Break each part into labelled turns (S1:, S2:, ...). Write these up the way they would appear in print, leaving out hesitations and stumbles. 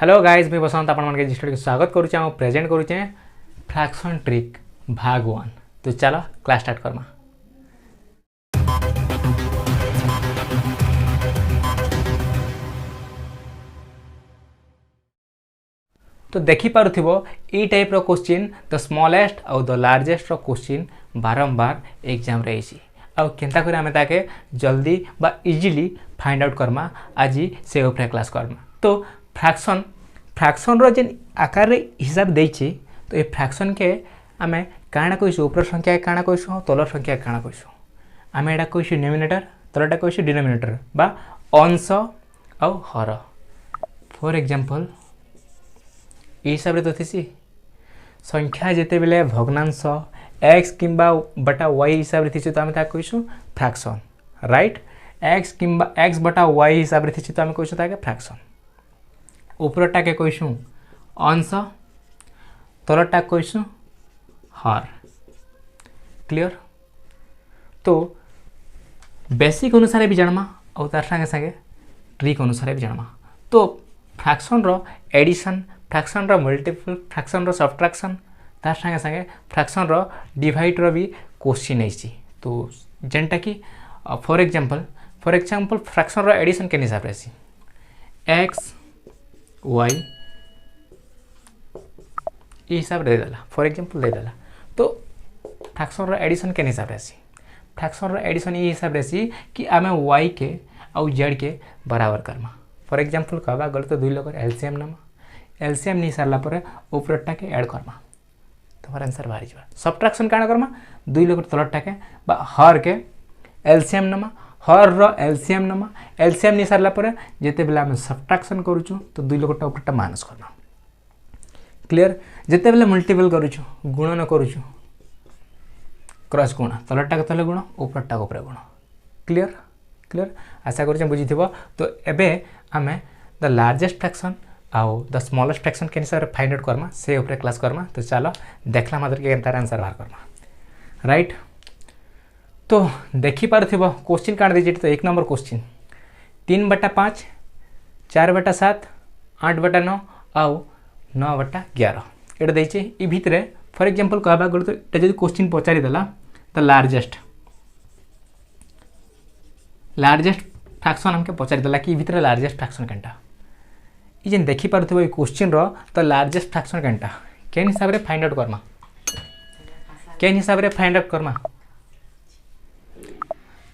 S1: Hello guys मैं बसंत आपण के स्वागत करुचे प्रेजेंट करुचे फ्रैक्शन ट्रिक भाग 1। तो चलो क्लास स्टार्ट करमा। तो देखि पारुथिबो ई टाइप रो क्वेश्चन द स्मॉलेस्ट और द लार्जेस्ट रो क्वेश्चन बारंबार एग्जाम रे आइछि आ केनता करे हमें ताके जल्दी बा इजीली फाइंड आउट करमा आज से ऊपर क्लास करमा। तो फ्रैक्शन रो जेन आकार रे हिसाब देछि तो ए फ्रैक्शन के आमे काना कहिसु ऊपर संख्या काना कहिसु तलर संख्या काना कहिसु आमे एडा कहिसु डिनोमिनेटर तलटा कहिसु डिनोमिनेटर बा अंश और हर। फॉर एग्जांपल ए हिसाब रे तो थिसी संख्या जेते बेले भग्नांश x किंबा बटा y हिसाब रे थिसी तो आमे ता कहिसु फ्रैक्शन राइट। x किंबा x बटा y हिसाब रे थिसी तो आमे कहिसु ताके फ्रैक्शन। ऊपरटा के कहिसु अंश तलटा कहिसु हर। क्लियर। तो बेसिक अनुसार भी जानमा और तार संगे संगे ट्रिक अनुसार भी जानमा। तो फ्रैक्शन रो एडिशन फ्रैक्शन रो मल्टीपल फ्रैक्शन रो सब्ट्रैक्शन तार संगे संगे फ्रैक्शन रो डिवाइड रो भी क्वेश्चन आइछि। तो जेंटा कि फॉर एग्जांपल फ्रैक्शन रो एडिशन के हिसाब रे x y ये हिसाब दे देला फॉर एग्जांपल दे देला। तो फ्रैक्शन रो एडिशन के हिसाब रे फ्रैक्शन रो एडिशन ये हिसाब रे कि आमे y के और z के बराबर करमा। फॉर एग्जांपल कहबा गले तो दुई लोकर एलसीएम नमा एलसीएम नि सारला पर ऊपरटा के ऐड करमा तोहर आंसर बाहरी जबा। सब्ट्रैक्शन काना करमा दुई लोकर तलटा के बा हर के एलसीएम नमा हर रो एलसीएम नमा एलसीएम नि सारला पर जेते बेला हम सब्ट्रैक्शन करूछु तो दुई लोकटा ऊपरटा माइनस करना। क्लियर। जेते बेला मल्टीपल करूछु गुणन करूछु क्रॉस गुण तलटा के तले गुण ऊपरटा ऊपर गुण। क्लियर क्लियर आशा करूछु बुझिथिबो। तो एबे हमें द लार्जेस्ट फ्रैक्शन आउ द स्मॉलेस्ट फ्रैक्शन के हिसाब रे फाइंड आउट करमा से ऊपर क्लास करमा। तो चलो देखला मात्र के केनता आंसर बाहर करमा राइट। तो देखि पारथिबो क्वेश्चन काट दीजिए। तो 1 नंबर क्वेश्चन 3/5 4/7 8/9 आउ 9/11 एटा देछि। ई भितरे फॉर एग्जांपल कहबा गलो तो एटा जदि क्वेश्चन पचारि देला तो लार्जेस्ट फ्रैक्शन हमके पचारि देला कि भितरे लार्जेस्ट फ्रैक्शन केनटा ई जेन देखि पारथिबो ई क्वेश्चन रो तो लार्जेस्ट फ्रैक्शन केनटा केन हिसाब रे फाइंड आउट करमा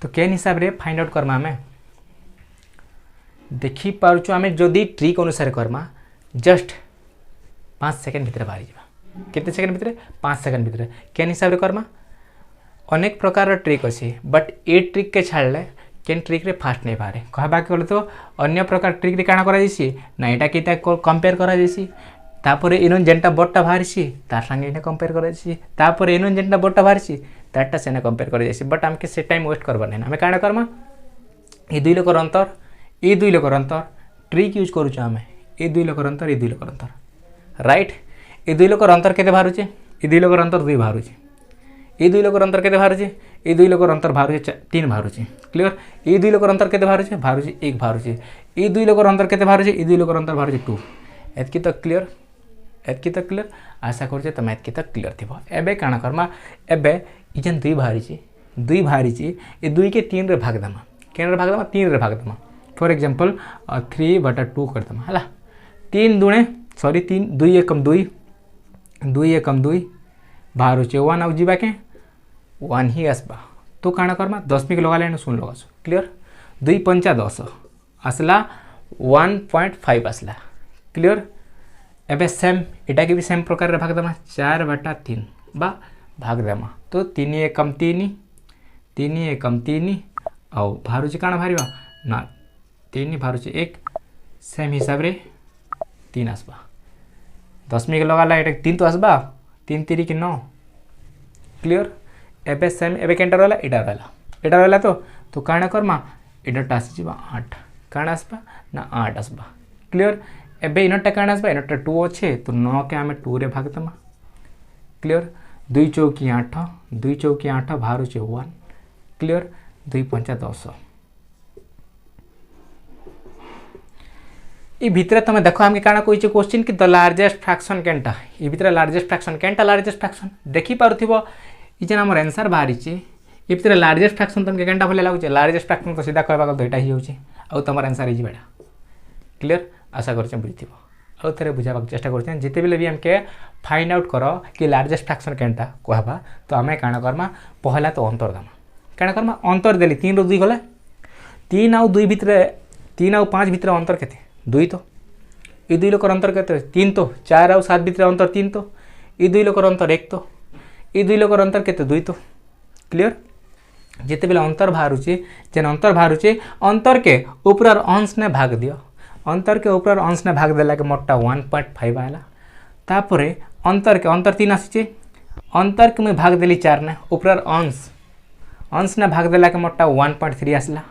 S1: तो केन हिसाब रे फाइंड आउट करमा हमें देखि पारुछु हमें जदि ट्रिक अनुसार करमा जस्ट 5 सेकंड भितर बाहरी जाबा। केते सेकंड भितर 5 सेकंड भितर केन हिसाब रे करमा अनेक प्रकार ट्रिक अछि बट ए ट्रिक के छाड़ले केन ट्रिक रे फास्ट नहीं बाहरे कहबा के तो अन्य प्रकार ट्रिक रे काना करा जैसी ना एटा केता कंपेयर करा जैसी तापर इनन जेंटा बट्टा बाहरसी तार संगे इने कंपेयर करा जैसी तापर इनन जेंटा बट्टा बाहरसी तारटा सेना कंपेयर करा जैसी बट हमके से टाइम वेस्ट करबा नै हमें काना करमा ए दुई लोकर अंतर ट्रिक यूज करू छ हमें ए दुई लोकर अंतर राइट। ए दुई लोकर अंतर केते बाहरु छै ए दुई लोकर अंतर 2 बाहरु छै ए दुई लोकर अंतर केते बाहरु छै ए दुई लोकर अंतर बाहरु छै 3 बाहरु छै। क्लियर। ए दुई लोकर अंतर केते बाहरु छै 1 बाहरु छै ए दुई लोकर अंतर केते बाहरु छै ए दुई लोकर अंतर बाहरु छै 2 एतकी तक क्लियर आशा करछे तमे एतकी तक क्लियर थिबो। एबे काना करमा एबे ई जेन 2 बाहरी छी ए 2 के 3 रे भाग दमा केन रे भाग दमा 3 रे भाग दमा। फॉर एग्जांपल 3/2 कर दमा हला 3 2 एकम 2 एकम 2 बाहर छे 1 आउ जीवा के 1 ही आसबा। तो काना करमा 10 मिक लगा लेन सुन लगासु। क्लियर। 2 पंचा 10 आसला 1.5 आसला। क्लियर। एबे सेम एटा के भी सेम प्रकार रे भाग दमा 4/3 बा भाग दमा तो 3 एकम 3 आउ बाहर छे काना भारीबा ना 3 बाहर छे 1 सेम हिसाब रे 3 आसबा 10 मिक लगाला एटा 3 तो आसबा 3 3 के 9। क्लियर। एबे सेम एबे केंटा रहला तो काना करमा एटा टासी जीवा 8 काना आसबा ना 8 आसबा। क्लियर। एबे इनटा काना आसबा इनटा 2 अच्छे तो 9 के हमें 2 रे भाग दमा। क्लियर। 2 चौकी 8 बाहर छे 1। क्लियर। 2 पंचा 10 इ भितर तुम देख आम काण कही क्वेश्चन कि द लार्जेस्ट फ्रैक्शन केनटा इ भितर लार्जेस्ट फ्रैक्शन केनटा लार्जेस्ट फ्रैक्शन देखि पारुथिबो इ जेन हमर आंसर बाहरी छि इ भितर लार्जेस्ट फ्रैक्शन तुमके केनटा भले लागुचे लार्जेस्ट फ्रैक्शन तो सीधा कहबा तो एटा ही होउची आ तुमर आंसर ही बेटा क्लियर आशा करछे बुझिथिबो आ थरे बुझाबा चेष्टा करछे जिते बेले भी हमके फाइंड आउट करो कि लार्जेस्ट फ्रैक्शन केनटा कहबा तो आमे काण करमा पहला तो अंतर दमा काण करमा अंतर देली 3 रो 2 गले 3 आउ 2 भितर 3 आउ 5 भितर अंतर केते 2 तो ये 2 लोकर अंतर केते 3 तो 4 आउ 7 भितर अंतर 3 तो ये 2 लोकर अंतर 1 तो ये 2 लोकर अंतर केते 2 तो क्लियर जिते बेले अंतर बाहरुचे जेन अंतर बाहरुचे अंतर के ऊपर अंश ने भाग दियो अंतर के ऊपर अंश ने भाग देला के मोटा 1.5 आला तापरे अंतर के अंतर 3 आसी अंतर के मैं भाग देली 4 ने ऊपर अंश ने भाग देला के मोटा 1.3 आसला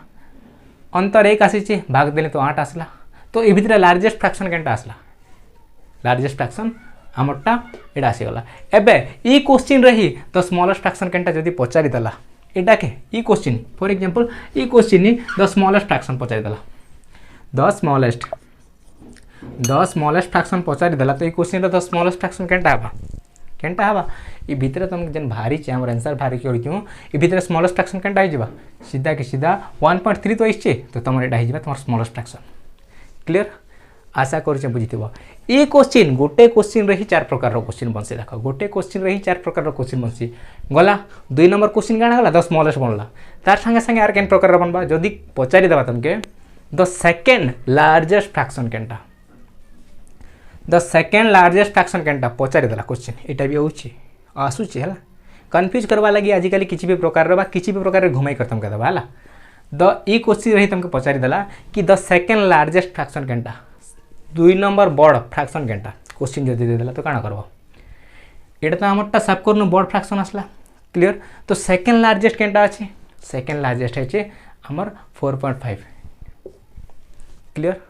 S1: अंतर 1 आसी भाग देले तो 8 आसला तो ए भितर लार्जेस्ट फ्रैक्शन केनटा आसला लार्जेस्ट फ्रैक्शन आमरटा एटा आसी गला एबे ई क्वेश्चन रही तो स्मॉलेस्ट फ्रैक्शन केनटा जदी पचारि दला एटा के ई क्वेश्चन फॉर एग्जांपल ई क्वेश्चन नि द स्मॉलेस्ट फ्रैक्शन पचारि दला द स्मॉलेस्ट फ्रैक्शन पचारि दला तो ई क्वेश्चन द स्मॉलेस्ट फ्रैक्शन केनटा हबा ई भितर तुम जन भारी छै हमर आंसर भारी करि क्यों ई भितर स्मॉलेस्ट फ्रैक्शन केनटा आइ जबा सीधा के सीधा 1.3 तो आइछे तो तुमर एटा आइ जबा तुमर स्मॉलेस्ट फ्रैक्शन क्लियर आशा करछे बुझिथिबो ए क्वेश्चन गोटे क्वेश्चन रही 4 प्रकार रो क्वेश्चन बनसे देखो गोटे क्वेश्चन रही 4 प्रकार रो क्वेश्चन बनसी गला 2 नंबर क्वेश्चन काना गला द स्मॉलेस्ट बनला तार संगे संगे आर केन प्रकार रो बनबा जदी पचारि देबा तुमके द सेकंड लार्जेस्ट फ्रैक्शन केनटा द सेकंड लार्जेस्ट फ्रैक्शन केनटा पचारि देला क्वेश्चन एटा भी होउची आसुची हला कंफ्यूज करवा लागि आजिकली किछि भी प्रकार रो बा किछि भी प्रकार रे घुमाई करतम के दबा हला द ई क्वेश्चन रही तुमके पचारि देला कि द सेकंड लार्जेस्ट फ्रैक्शन केनटा 2 नंबर बड़ फ्रैक्शन केनटा क्वेश्चन जदी दे देला तो काना करबो एटा तो हमरटा सब करनु बड़ फ्रैक्शन आसला क्लियर तो सेकंड लार्जेस्ट केनटा अछि सेकंड लार्जेस्ट है हमर 4.5 क्लियर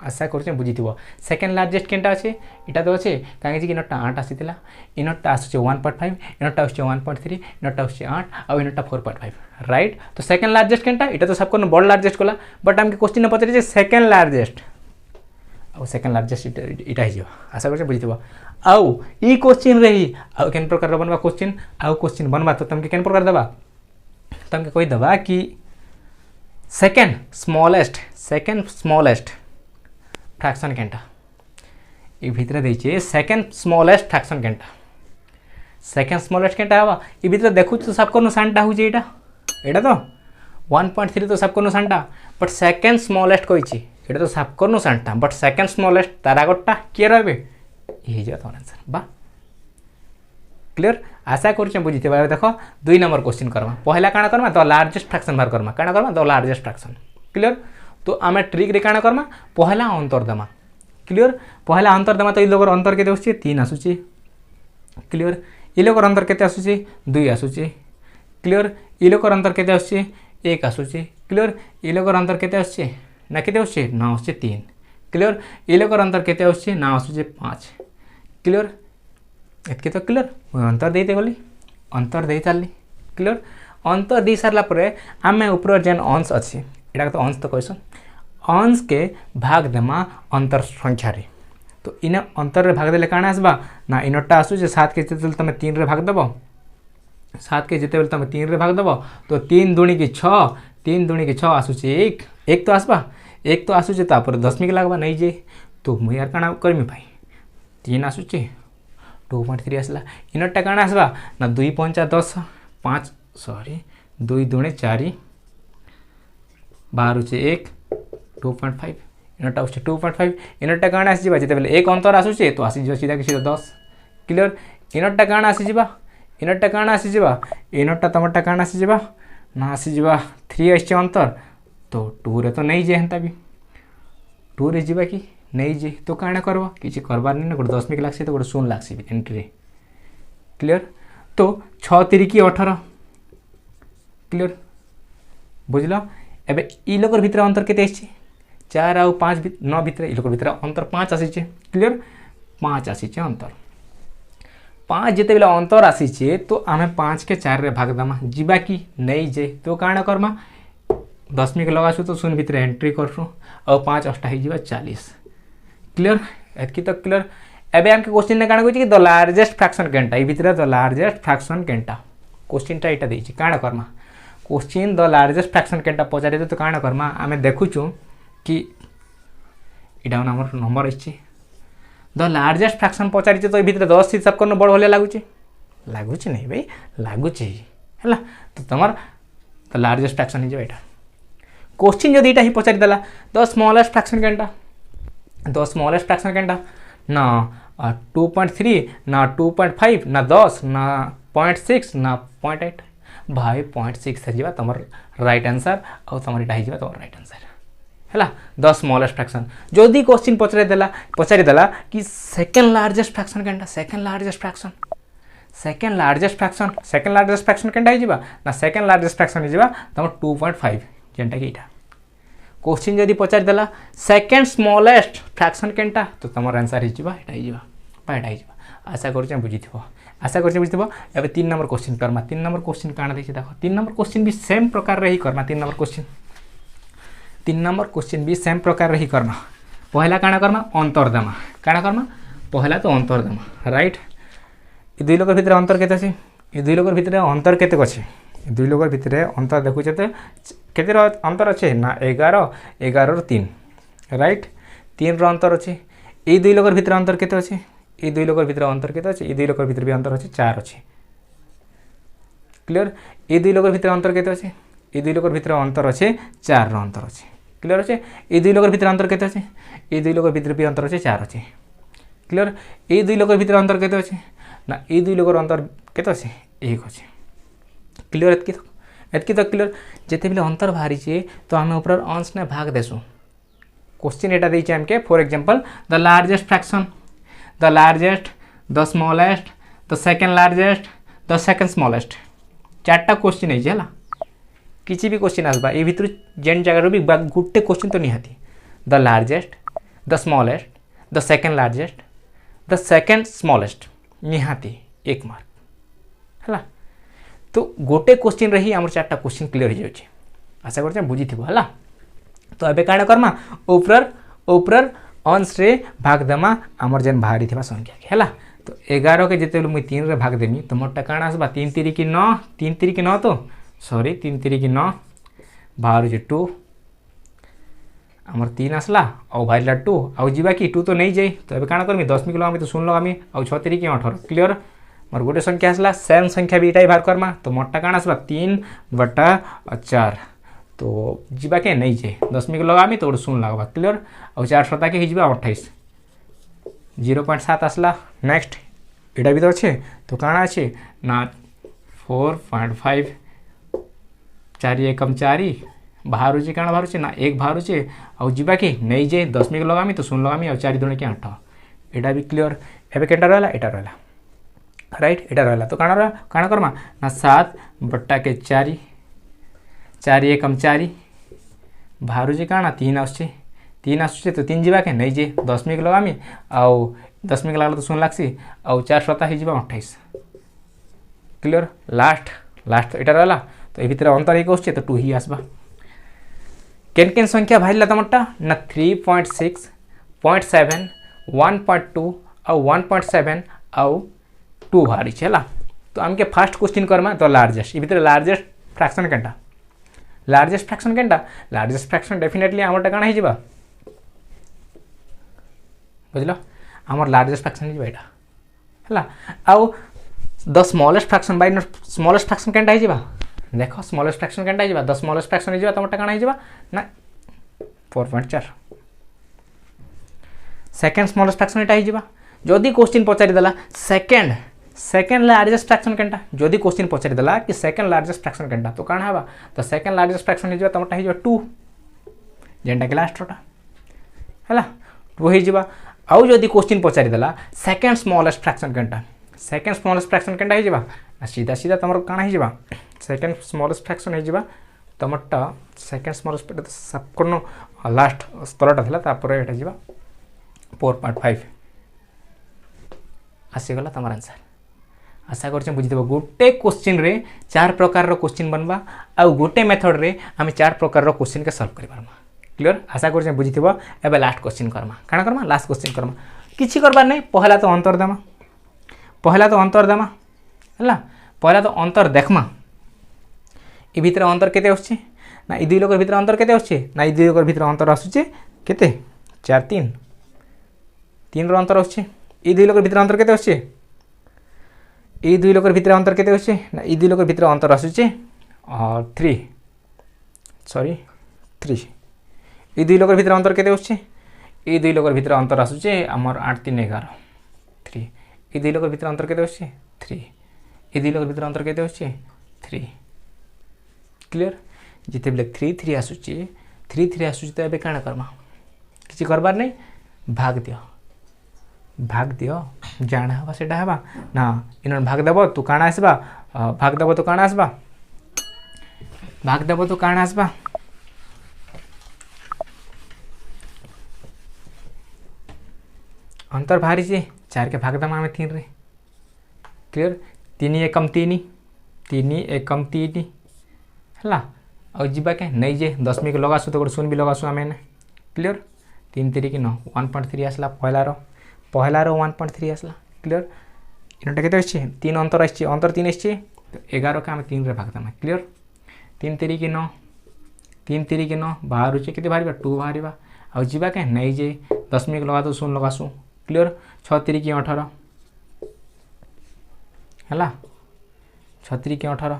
S1: आशा करछे बुझिथिबो सेकंड लार्जेस्ट केनटा अछि एटा तो अछि काहे कि नटा 8 आसीतिला इनटा आसुचे 1.5 इनटा आसुचे 1.3 इनटा आसुचे 8 आ इनटा 4.5 राइट तो सेकंड लार्जेस्ट केनटा एटा तो सब करनु बड़ लार्जेस्ट कोला बट हमके क्वेश्चन ने पचरे सेकंड लार्जेस्ट आ सेकंड लार्जेस्ट इटा ही आशा करछे बुझिथिबो आउ ई क्वेश्चन रही आ केन प्रकार बनबा क्वेश्चन आ क्वेश्चन बनबा तो तुमके केन प्रकार देबा तुमके कहि देबा कि सेकंड स्मॉलेस्ट फ्रैक्शन केनटा ई भितर देइछे सेकंड स्मॉलेस्ट फ्रैक्शन केनटा सेकंड स्मॉलेस्ट केनटा हवा ई भितर देखु तो सब कोन सानटा हो जे एटा तो 1.3 तो सब कोन सानटा बट सेकंड स्मॉलेस्ट कहिछि एटा तो सब कोन सानटा बट सेकंड स्मॉलेस्ट तारा गोटा के रहबे ई जे तो आंसर बा क्लियर आशा करछे बुझिते देखो 2 नंबर क्वेश्चन करबा पहला काना करबा द लार्जेस्ट फ्रैक्शन बाहर करबा काना करबा द लार्जेस्ट फ्रैक्शन क्लियर तो आमे ट्रिक रे काना करबा पहला अंतर दमा क्लियर पहला अंतर दमा तो ई लोगर अंतर केते आसुची 3 आसुची क्लियर ई लोगर अंतर केते आसुची 2 आसुची क्लियर ई लोगर अंतर केते आसुची 1 आसुची क्लियर ई लोगर अंतर केते आसुची ना केते आसुची ना आसुची 3 क्लियर ई लोगर अंतर केते आसुची ना आसुची 5 क्लियर एतके तो क्लियर अंतर देते गली अंतर दे चलली क्लियर अंतर दे सारला परे आमे ऊपर जेन अंश अछि एटा तो अंश तो कहसन अंश के भाग देमा अंतर संख्या रे तो इन अंतर रे भाग देले काना आसबा ना इनटा आसु जे 7 के जेते तमे 3 रे भाग देबो 7 के जेते तमे 3 रे भाग देबो तो 3 दूनी के 6 3 दूनी के 6 आसु जे 1 तो आसबा 1 तो आसु जे तापर दशमिक लागबा नै जे तो मु यार काना करमी भाई 3 आसु जे 2.3 आसला इनटा काना आसबा ना 2 5 10 5 सॉरी 2 दूनी 4 बाहर छे 1 2.5 इनटा उसे 2.5 इनटा काना आसी जिबा जेते बेले एक अंतर आसुचे तो आसी जिबा सीधा के सीधा 10 क्लियर इनटा काना आसी जिबा इनटा काना आसी जिबा इनटा तमटा काना आसी जिबा ना आसी जिबा 3 आसी अंतर तो 2 रे तो नहीं जे हंता भी 2 रे जिबा की नहीं जे तो काना करबो किछि करबार नै न 10 मिक लागसे तो 0 लागसे एंट्री क्लियर तो 6 3 की 18 क्लियर बुझलो एबे ई लोकर भितर अंतर केते आछि 4 आउ 5 9 भितर ई लोकर भितर अंतर 5 आछि छे क्लियर 5 आछि छे अंतर 5 जेते बेला अंतर आछि छे तो आमे 5 के 4 रे भाग दमा जिबा की नै जे तो काना करमा 10 मिक लगासु तो 0 भितर एंट्री करसु और 5 8 ही जिबा 40 क्लियर एतकी तो क्लियर एबे हमके क्वेश्चन ने काण कहछि कि द लार्जेस्ट फ्रैक्शन केनटा ई भितर द लार्जेस्ट फ्रैक्शन केनटा क्वेश्चन टा एटा देछि काण करमा क्वेश्चन द लार्जेस्ट फ्रैक्शन केनटा पचारे तो काण करमा आमे देखुछु कि इटा हमर नंबर अछि द लार्जेस्ट फ्रैक्शन पचारि तो ई भितर 10 हिसाब करनो बड़ होले लागुछि लागुछि नहीं भाई लागुछि हैला तो तमर द लार्जेस्ट फ्रैक्शन हिजो एटा क्वेश्चन जदि एटा ही पचारि देला द स्मॉलेस्ट फ्रैक्शन केनटा द स्मॉलेस्ट फ्रैक्शन केनटा ना 2.3 ना 2.5 ना 10 ना 0.6 ना 0.8 भाई 0.6 है तुम राइट आंसर और तुम यहाँ तुम राइट आंसर है द स्मॉलेस्ट फ्रैक्शन जदि क्वेश्चन पचारिदेला कि सेकेंड लार्जेस्ट फ्रैक्शन केनटा सेकेंड लार्जेस्ट फ्रैक्शन केनटा हो ना सेकेंड लार्जेस्ट फ्रैक्शन हो तुम 2.5 जेनटा कि यहाँ क्वेश्चन जदि पचारिदेला सेकेंड स्मॉलेस्ट फ्रैक्शन केनटा तो तुम आंसर हो आशा कर बुझी आशा कर बुझी एवं 3 number question Karma 3 number question काण देखिए देख 3 नंबर क्वेश्चन भी सेम प्रकार ही करना 3 नंबर क्वेश्चन भी सेम प्रकार ही करना पहला काण करना अंतरदेमा काण करना पहला तो अंतरदेमा राइट ये दुई लोकर भितर अंतर केते अछि ये दुई लोकर भितर अंतर केते अछि दुई लोकर भितर अंतर देखुचे तो केते अंतर अच्छे ना 11 रो 3 राइट 3 रो अंतर अच्छे ये दुई लोकर भितर अंतर केते अछि ये दुई लोकर भितर अंतर केते अछि ये दुई लोकर भितर भी अंतर अछि 4 अछि क्लियर ये दुई लोकर भितर अंतर केते अछि ये दुई लोकर भितर अंतर अछि 4 रो अंतर अछि क्लियर अछि ये दुई लोकर भितर अंतर केते अछि ये दुई लोकर भितर भी अंतर अछि 4 अछि क्लियर ये दुई लोकर भितर अंतर केते अछि ना ये दुई लोकर अंतर केते अछि 1 अछि क्लियर एतकी तो क्लियर जिते भी अंतर बाहरी छे तो आम ऊपर अंश ने भाग देसु क्वेश्चन एटा देछि हमके for example the largest fraction the largest the smallest the second largest the second smallest 4टा क्वेश्चन है है किसी भी क्वेश्चन आसबा ये भितर जेन जगह भी गोटे क्वेश्चन तो निहाती the largest the smallest the second largest the second smallest निहाती 1 मार्क है तो गोटे क्वेश्चन रही आम 4टा क्वेश्चन क्लियर हो जाए आशा कर बुझी है तो एबे काण करमा ऊपर अंश रे भाग देमा आमर जेन बाहरी थिबा संख्या के है तो 11 के जिते मुई 3 रे भाग देमी तो मोरटा काण आसबा 3 3 की 9 3 3 की 9 तो सॉरी 3 3 की 9 बाहर जे 2 आमर 3 आसला और बाहरला 2 आउ जीवा कि 2 तो नहीं जाई तो एबे काण करमी 10 मिक लगामी तो सुन लगामी और 6 3 की 18 क्लियर मोर गोटे संख्या आसला सेम संख्या भी इटाई बाहर करमा तो मोरटा काण आसबा 3/4 तो जीवा के नहीं जाए 10 मिक लगामी तो सुन लगवा क्लियर और 4 7 के हिजबा 28 0.7 आसला नेक्स्ट एटा भी तो अच्छे तो काण अच्छे ना 4.5 4 एकम 4 बाहर काण बाहर ना 1 बाहर और जीवा कि नहीं जाए 10 मिक लगामी तो सुन लगामी और 4 2 के 8 एटा भी क्लियर एबे केटा रहला एटा रहला राइट एटा रहला तो काण करमा ना 7/4 4 एकम 4 बाहर काण 3 आसुचे 3 आसुचे तो 3 जीवा के नहीं जे 10 मिक लगामी आउ 10 मिक लागला तो सुन लागसी आउ 4 7 ही जीवा 28 क्लियर लास्ट एटा रहला तो ए भितर अंतर एक आसुचे तो 2 ही आसबा केन संख्या बाहरला तमटा ना 3.6 0.7 1.2 और 1.7 और 2 बाहरी है तो आमके फास्ट क्वेश्चन करमा तो लार्जेस्ट ये भितर लार्जेस्ट फ्रैक्शन केनटा लार्जेस्ट फ्रैक्शन डेफिनेटली आमरटा काण हिजबा बुझलो आमर लार्जेस्ट फ्रैक्शन हिजबा एटा हला आउ the smallest fraction by smallest fraction केनटा हिजबा देखो स्मॉलेस्ट फ्रैक्शन केनटा हिजबा द स्मॉलेस्ट फ्रैक्शन हिजबा तमरटा काण हिजबा ना 4.4 सेकेंड स्मॉलेस्ट फ्रैक्शन एटा हिजबा जदि क्वेश्चन पचारि देला सेकेंड लार्जेस्ट फ्रैक्शन केनटा जदि क्वेश्चन पचारि देला कि सेकेंड लार्जेस्ट फ्रैक्शन केनटा तो काण हबा तो सेकेंड लार्जेस्ट फ्रैक्शन हिजबा तमटा हिजबा 2 जेनटा कि लास्ट रोटा हैला 2 हिजबा आउ जदि क्वेश्चन पचारि देला सेकेंड स्मॉलेस्ट फ्रैक्शन केनटा हिजबा सीधा तमर काण हिजबा सेकेंड स्मॉलेस्ट फ्रैक्शन हिजबा तमटा सेकेंड स्मॉलेस्ट सब करनो लास्ट स्तरटा थिला तापर एटा हिजबा 4.5 आसीगला तमर आंसर आशा कर बुझी गोटे क्वेश्चन रे 4 प्रकार रो क्वेश्चन बनवा आ गोटे मेथड रे आम 4 प्रकार रो क्वेश्चन के सॉल्व कर पारमा क्लियर आशा कर बुझीथिबो एबे लास्ट क्वेश्चन करमा काना करमा लास्ट क्वेश्चन करमा किछि करबार नै पहला तो अंतर देमा हला पहला तो अंतर देखमा ए भितर अंतर केते आछे ना ए दुई लोकर भितर अंतर केते आछे ना ए दुई लोकर भितर अंतर आछे केते 4 3 3 रो अंतर आछे ए दुई लोकर भितर अंतर केते आछे ए दुई लोकर भितर अंतर केते आछे ना ए दुई लोकर भितर अंतर आछे 3 सॉरी 3 ए दुई लोकर भितर अंतर केते आछे ए दुई लोकर भितर अंतर आछे हमर 8 3 11 3 ए दुई लोकर भितर अंतर केते आछे 3 ए दुई लोकर भितर अंतर केते आछे 3 क्लियर जिते बेले 3 3 आसुची 3 3 आसुची तो एबे काना करमा किछि करबार नै भाग दियो जाना हवा सेटा हवा ना इन भाग देबो तू काना आसबा भाग देबो तो काना आसबा अंतर भारी छे 4 के भाग दमा हमें 3 रे क्लियर 3 एकम 3 3 एकम 3 हला और जीवा के नहीं जे दशमी के लगासु तो शून्य भी लगासु आम क्लियर 3 3 की 9 1.3 आसला पहला रो 1.3 आसला क्लियर इनटा केते आछे 3 अंतर आछे अंतर 3 आछे तो 11 का हम 3 रे भाग दमा क्लियर 3 3 की 9 3 3 की 9 बाहर छे केते बाहरबा 2 बाहरबा और जीवा के नहीं जे दशमी के लगा तो शून्य लगासु क्लियर 6 3 की 18 हला 6 3 की 18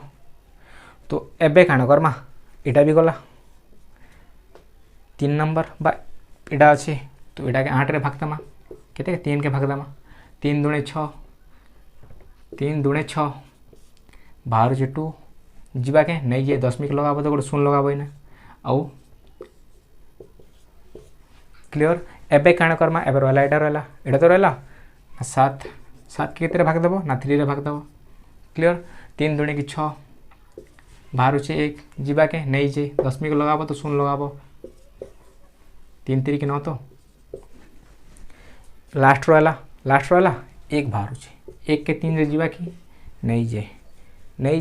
S1: तो एबे काना करमा एटा भी गला 3 नंबर बा एटा अच्छे तो एटा के 8 रे भाग दमा केते 3 के भाग दमा 3 दुणे 6 बाहर जे 2 जीवा के नहीं जे दशमी के लगाबो तो शून्य लगाबो ना आउ क्लियर एबे काना करमा एबे रहला एटा तो रहला 7 7 के केते भाग देबो ना 3 रे भाग देबो क्लियर 3 दुणे की 6 बाहर छे 1 जीवा के नहीं जे दशमी को लगाबो तो शून्य लगाबो 3 3 की 9 तो लास्ट रहला 1 बाहर छे 1 के 3 रे जीवा की नहीं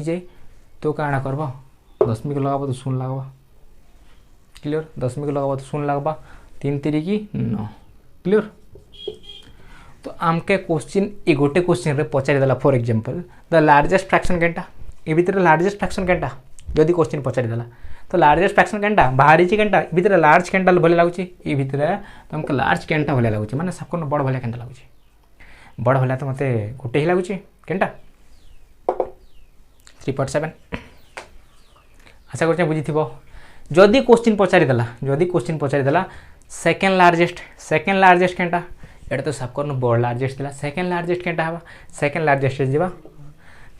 S1: जे तो काना करबो दशमी को लगाबो तो शून्य लगाबो क्लियर दशमी को लगाबो तो शून्य लगाबो 3 3 की 9 क्लियर तो आमके क्वेश्चन ए गोटे क्वेश्चन रे पचारि देला for example the largest fraction केनटा ए भितर लार्जेस्ट फ्रैक्शन केनटा जदि क्वेश्चन पचारि देला तो लार्जेस्ट फ्रैक्शन केनटा बाहरी छि केनटा भितर लार्ज केनटा भले लागुछि ए भितर तुमके लार्ज केनटा भले लागुछि माने सबको बड़ भले केनटा लागुछि बड़ भले तो मते गोटे ही लागुछि केनटा 3.7 आशा करछे बुझिथिबो जदि क्वेश्चन पचारि देला सेकंड लार्जेस्ट केनटा एटा तो सबको बड़ लार्जेस्ट दिला सेकंड लार्जेस्ट केनटा हवा सेकंड लार्जेस्ट जीवा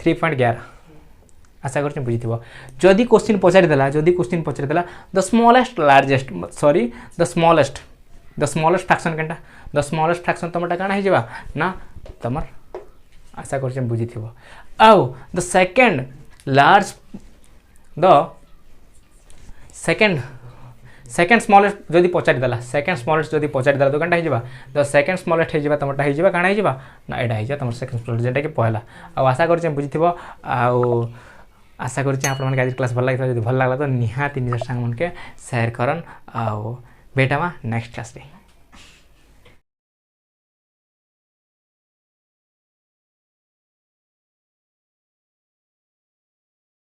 S1: 3.11 आशा करछे बुझिथिबो जदि क्वेश्चन पचारि देला द स्मॉलेस्ट फ्रैक्शन केनटा द स्मॉलेस्ट फ्रैक्शन तमटा काना हे जीवा ना तमर आशा करछे बुझिथिबो आउ द सेकंड स्मॉलेस्ट जदि पचारि देला तो कांटा हे जीवा द सेकंड स्मॉलेस्ट हे जीवा तमटा हे जीवा काना हे जीवा ना एडा हे जीवा तमर सेकंड स्मॉलेस्ट जेटा कि पहला आ आशा करछे बुझिथिबो आशा करछे आपण मन आज क्लास भल लागथि जदि भल लागला तो निहाती निज संग मन के शेयर करन आ बेटामा नेक्स्ट क्लास रे।